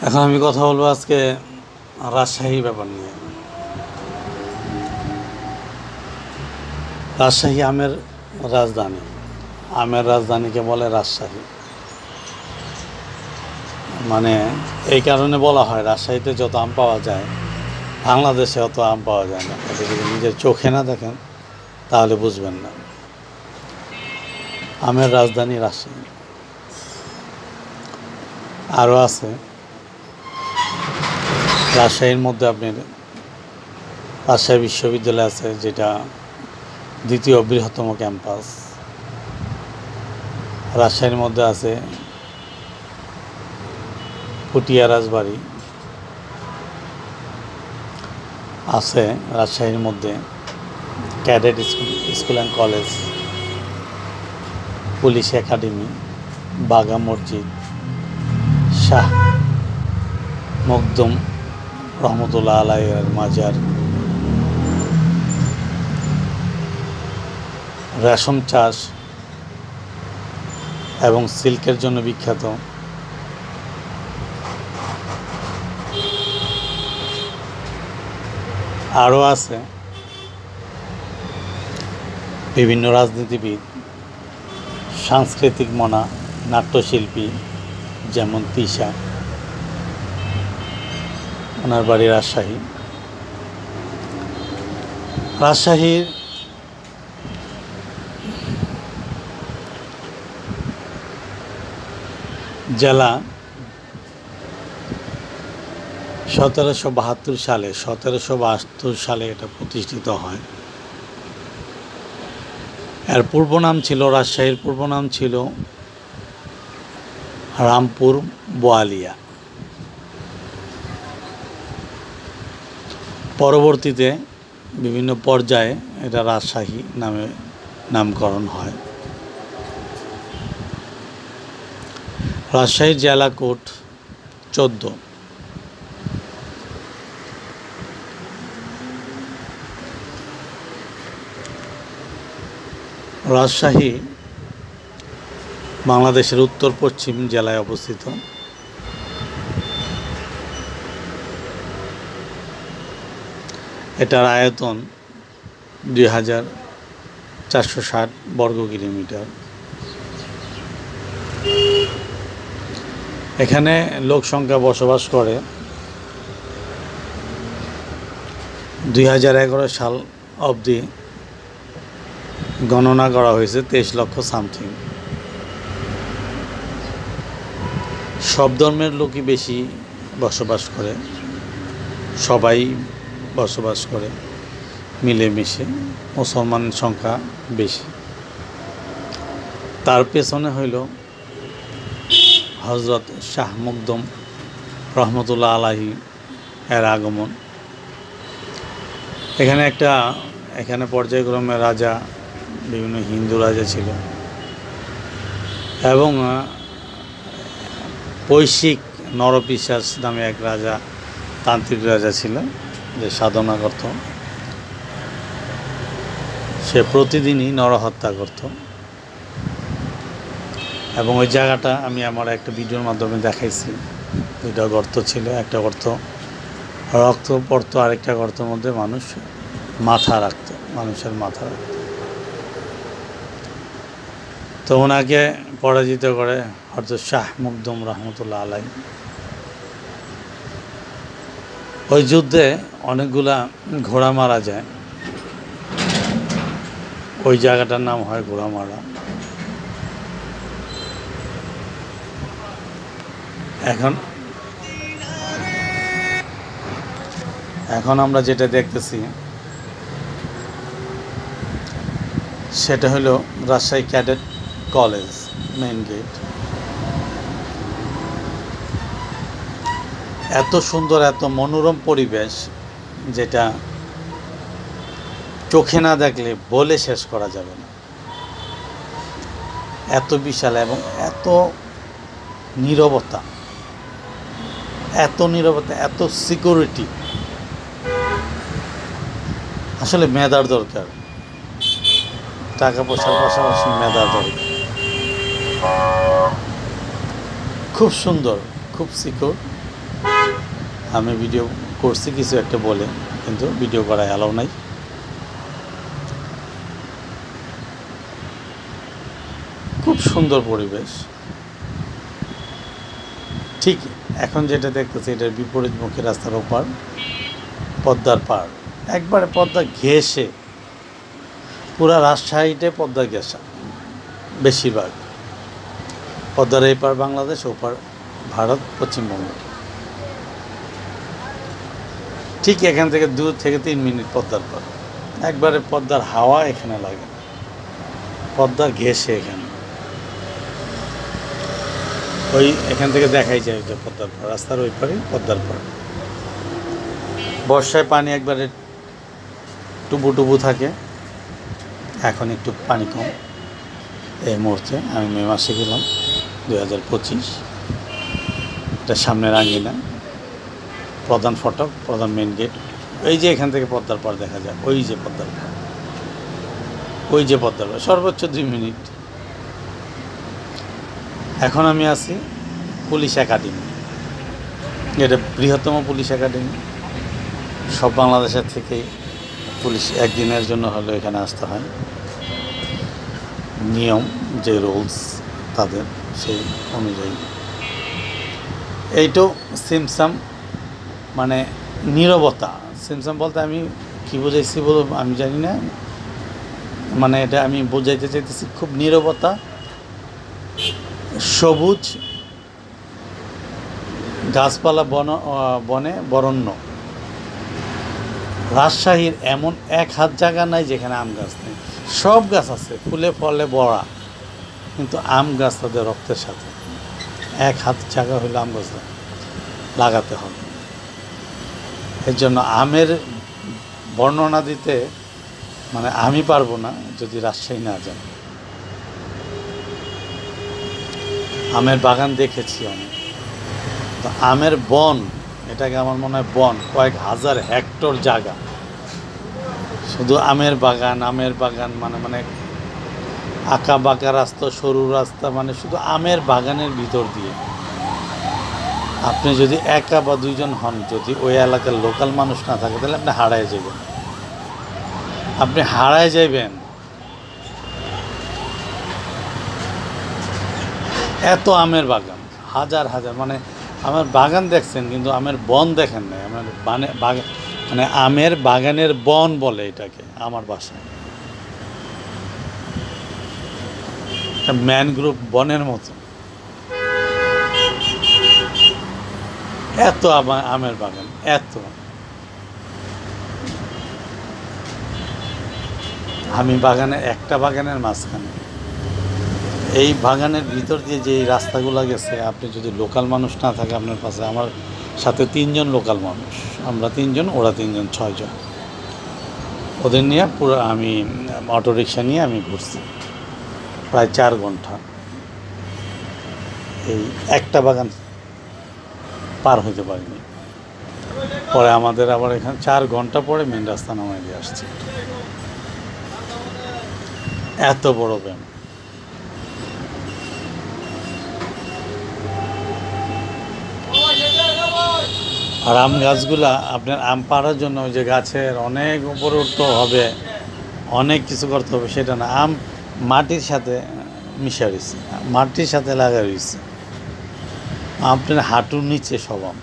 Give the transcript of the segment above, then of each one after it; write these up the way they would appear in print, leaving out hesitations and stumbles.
এখন আমি কথা বলবো আজকে রাজশাহী ব্যাপার নিয়ে। রাজশাহী আমের রাজধানী। আমের রাজধানীকে বলে রাজশাহী। মানে এই কারণে বলা হয় রাজশাহীতে যত আম পাওয়া যায় বাংলাদেশে অত আম পাওয়া যায় না। এটা যদি নিজের চোখে না দেখেন তাহলে বুঝবেন না। আমের রাজধানী রাজশাহী। আরও আছে রাজশাহীর মধ্যে আপনার রাজশাহী বিশ্ববিদ্যালয় আছে, যেটা দ্বিতীয় বৃহত্তম ক্যাম্পাস। রাজশাহীর মধ্যে আছে পুটিয়া রাজবাড়ি, আছে রাজশাহীর মধ্যে cadet school and college, police academy, Bagha Masjid, Shah Makhdum রহমতুল্লাহ আলাইহির মাজার, রেশম চাষ এবং সিল্কের জন্য বিখ্যাত। আরও আছে বিভিন্ন রাজনীতিবিদ, সাংস্কৃতিক মনা, নাট্যশিল্পী, যেমন তিশা, ওনার বাড়ি রাজশাহী। রাজশাহীর জেলা 1772 সালে এটা প্রতিষ্ঠিত হয়। এর পূর্ব নাম ছিল, রাজশাহীর পূর্ব নাম ছিল রামপুর বোয়ালিয়া। পরবর্তীতে বিভিন্ন পর্যায়ে এটা রাজশাহী নামে নামকরণ হয়। রাজশাহীর জেলা কোড 14। রাজশাহী বাংলাদেশের উত্তর পশ্চিম জেলায় অবস্থিত। এটার আয়তন 2460 বর্গ কিলোমিটার। এখানে লোক সংখ্যা বসবাস করে 2011 সাল অবধি গণনা করা হয়েছে 23 লক্ষ সামথিং। সব ধর্মের লোকই বেশি বসবাস করে, সবাই বসবাস করে মিলেমিশে। মুসলমানের সংখ্যা বেশি। তার পেছনে হইল হজরত শাহ মখদুম রহমতুল্লাহ আলাইহি এর আগমন। এখানে পর্যায়ক্রমে রাজা, বিভিন্ন হিন্দু রাজা ছিল এবং বৈশ্বিক নরপিশাচ নামে এক রাজা, তান্ত্রিক রাজা ছিল, যে সাধনা করত। সে প্রতিদিনই নরহত্যা করত এবং ওই জায়গাটা আমি আমার একটা ভিডিওর মাধ্যমে দেখাইছি। দুইটা গর্ত ছিল, একটা গর্ত রক্ত পড়তো, আরেকটা গর্তের মধ্যে মানুষের মাথা রাখত। তো ওনাকে পরাজিত করে হযরত শাহ মখদুম রহমতুল্লাহ আলাইহি। ওই যুদ্ধে অনেকগুলা ঘোড়া মারা যায়। ওই জায়গাটার নাম হয় ঘোড়ামারা। এখন আমরা যেটা দেখতেছি সেটা হলো Rajshahi cadet college main gate. এত সুন্দর, এত মনোরম পরিবেশ, যেটা চোখে না দেখলে বলে শেষ করা যাবে না। এত বিশাল এবং এত নীরবতা, এত সিকিউরিটি। আসলে মেধার দরকার, টাকা পয়সার পাশাপাশি মেধার দরকার। খুব সুন্দর, খুব সিকিউর। আমি ভিডিও করছি কিছু একটা বলে, কিন্তু ভিডিও করা অ্যালাউ নাই। খুব সুন্দর পরিবেশ। ঠিক এখন যেটা দেখতেছি এটার বিপরীতমুখী রাস্তার ওপার পদ্মার পাড়, একবারে পদ্মা ঘেঁষে, পুরা রাজশাহীতে পদ্মা ঘেঁষা। বেশিরভাগ পদ্মার এই পার বাংলাদেশ, ওপার ভারত, পশ্চিমবঙ্গ। ঠিক এখান থেকে 2 থেকে 3 মিনিট পদ্মার পার, একবারে পদ্মার হাওয়া এখানে লাগে, পদ্মার ঘেঁষে এখানে। ওই এখান থেকে দেখাই যায় যে পদ্মার পার, রাস্তার ওই পারে পদ্মার পার। বর্ষায় পানি একবারে টুবু টুবু থাকে, এখন একটু পানি কম। এই মুহূর্তে আমি মে মাসে গেলাম 2025। এটা সামনের আঙ্গিনা, প্রধান ফটক, প্রধান মেন গেট। এই যে এখান থেকে পদ্মার পার দেখা যায়, ওই যে পদ্মার পার, ওই যে পদ্মার পার, সর্বোচ্চ 2 মিনিট। এখন আমি আছি পুলিশ একাডেমি, এটা বৃহত্তম পুলিশ একাডেমি। সব বাংলাদেশের থেকে পুলিশ একদিনের জন্য হলেও এখানে আসতে হয়। নিয়ম যে রুলস তাদের, সেই অনুযায়ী। এইটাও সিমসাম, মানে নীরবতা। সিমসাম বলতে আমি কী বোঝাইছি বলো আমি জানি না, মানে এটা আমি বোঝাইতে চাইতেছি খুব নীরবতা, সবুজ গাছপালা, বনে বরণ্য। রাজশাহীর এমন 1 হাত জায়গা নাই যেখানে আম গাছ নেই। সব গাছ আছে, ফুলে ফলে ভরা, কিন্তু আম গাছ তাদের রক্তের সাথে। 1 হাত জায়গা হলে আম গাছ লাগাতে হবে। এর জন্য আমের বর্ণনা দিতে মানে আমি পারবো না যদি রাজশাহী না যাই। আমের বাগান দেখেছি অনেক, তো আমের বন, এটাকে আমার মনে হয় বন, কয়েক হাজার হেক্টর জায়গা শুধু আমের বাগান। আমের বাগান মানে আঁকা বাঁকা রাস্তা, সরু রাস্তা, মানে শুধু আমের বাগানের ভিতর দিয়ে। আপনি যদি একা বা 2 জন হন, যদি ওই এলাকার লোকাল মানুষ না থাকে, তাহলে আপনি হারায় যাবেন, আপনি হারায় যাবেন। এত আমের বাগান, হাজার হাজার, মানে আমের বাগান দেখছেন কিন্তু আমের বন দেখেন নাই। আমার বাগান মানে আমের বাগানের বন বলে এটাকে আমার বাসায়, একটা ম্যানগ্রোভ বনের মতো। এত আমের বাগান, এত। আমি একটা বাগানের মাঝখানে, এই বাগানের ভিতর দিয়ে যে রাস্তাগুলো গেছে, আপনি যদি লোকাল মানুষ না থাকে আপনার পাশে, আমার সাথে 3 জন লোকাল মানুষ, আমরা 3 জন, ওরা 3 জন, 6 জন, ওদের নিয়ে পুরো আমি অটোরিকশা নিয়ে আমি ঘুরছি প্রায় 4 ঘন্টা। এই একটা বাগান পার হইতে পারিনি। পরে আমাদের আবার এখানে 4 ঘন্টা পরে মেন রাস্তা নামাই দিয়ে আসছে। এত বড় ব্যায়াম। আর আম গাছগুলা আপনার আম পাড়ার জন্য ওই যে গাছের অনেক উপরে উঠতে হবে, অনেক কিছু করতে হবে, সেটা না। আম মাটির সাথে মিশা রয়েছে, মাটির সাথে লাগা রয়েছে। আপনার হাঁটুর নিচে সব আম,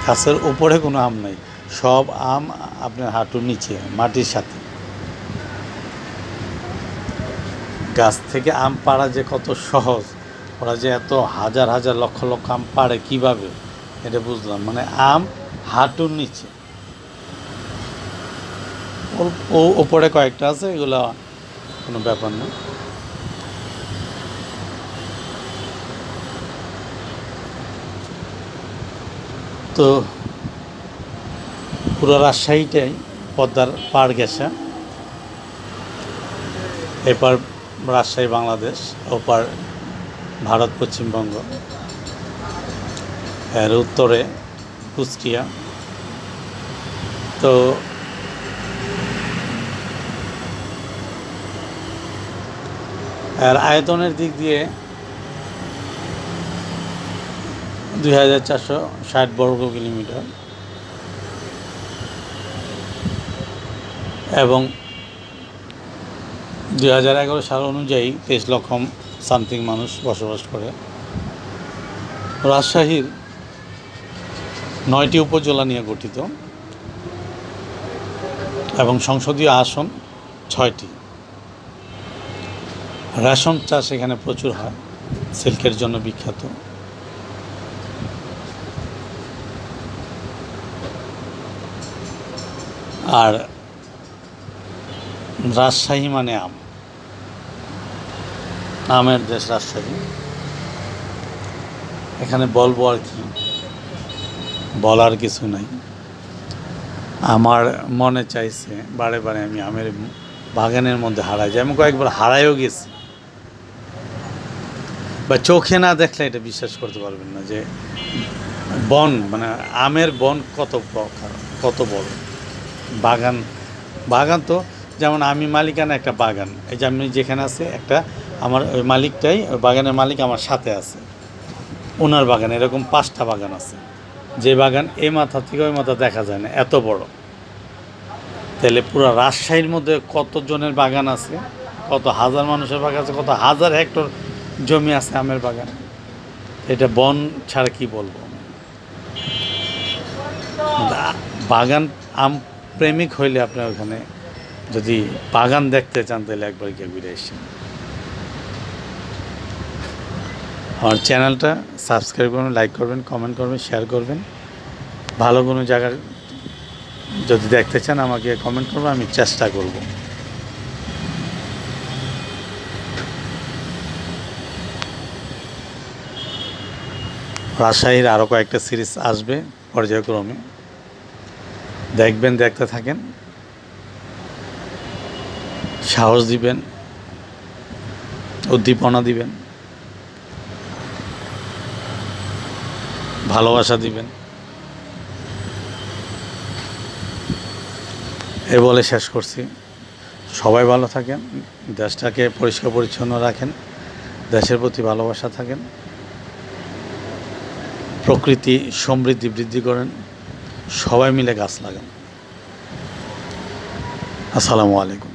গাছের উপরে কোনো আম নাই, সব আম আপনার হাঁটুর নিচে মাটির সাথে। গাছ থেকে আম পাড়া যে কত সহজ, ওরা যে এত হাজার হাজার লক্ষ লক্ষ আম পাড়ে কীভাবে, এটা বুঝলাম। মানে আম হাঁটুর নিচে, ও ওপরে কয়েকটা আছে, এগুলো কোনো ব্যাপার না। তো পুরো রাজশাহীটাই পদ্মার পাড় গেছে। এপার রাজশাহী বাংলাদেশ, ওপার ভারত, পশ্চিমবঙ্গ। এর উত্তরে কুষ্টিয়া। তো এর আয়তনের দিক দিয়ে 2460 বর্গ কিলোমিটার এবং 2011 সাল অনুযায়ী 23 লক্ষ সামথিং মানুষ বসবাস করে। রাজশাহীর 9টি উপজেলা নিয়ে গঠিত এবং সংসদীয় আসন 6টি। রেশম চাষ এখানে প্রচুর হয়, সিল্কের জন্য বিখ্যাত। আর রাজশাহী মানে আমের দেশ রাজশাহী। এখানে বলবো আর কি, বলার কিছু নাই। আমার মনে চাইছে বারে বারে আমি আমের বাগানের মধ্যে হারাই যাই। আমি কয়েকবার হারাইও গেছি, বা চোখে না দেখলে এটা বিশ্বাস করতে পারবেন না যে বন, মানে আমের বন কত প্রকার, কত বড়। বাগান তো যেমন আমি মালিকানা একটা বাগান, এই যে আমি যেখানে আছে একটা, আমার ওই মালিকটাই, ওই বাগানের মালিক আমার সাথে আছে, ওনার বাগান এরকম 5টা বাগান আছে, যে বাগান এই মাথা থেকে ওই মাথা দেখা যায় না, এত বড়। তাহলে পুরো রাজশাহীর মধ্যে কতজনের বাগান আছে, কত হাজার মানুষের বাগান আছে, কত হাজার হেক্টর জমি আছে আমের বাগান। এটা বন ছাড়া কি বলবো। বাগান আম প্রেমিক হইলে আপনার ওখানে যদি বাগান দেখতে চান তাহলে একবার গিয়ে ঘুরে এসেছেন। আমার চ্যানেলটা সাবস্ক্রাইব করবেন, লাইক করবেন, কমেন্ট করবেন, শেয়ার করবেন। ভালো কোনো জায়গা যদি দেখতে চান আমাকে কমেন্ট করবেন, আমি চেষ্টা করব। রাজশাহীর আরও কয়েকটা সিরিজ আসবে পর্যায়ক্রমে, দেখবেন, দেখতে থাকেন, সাহস দিবেন, উদ্দীপনা দিবেন, ভালোবাসা দিবেন। এ বলে শেষ করছি। সবাই ভালো থাকেন, দেশটাকে পরিষ্কার পরিচ্ছন্ন রাখেন, দেশের প্রতি ভালোবাসা থাকেন, প্রকৃতি সমৃদ্ধি বৃদ্ধি করেন, সবাই মিলে গাছ লাগান। আসসালামু আলাইকুম।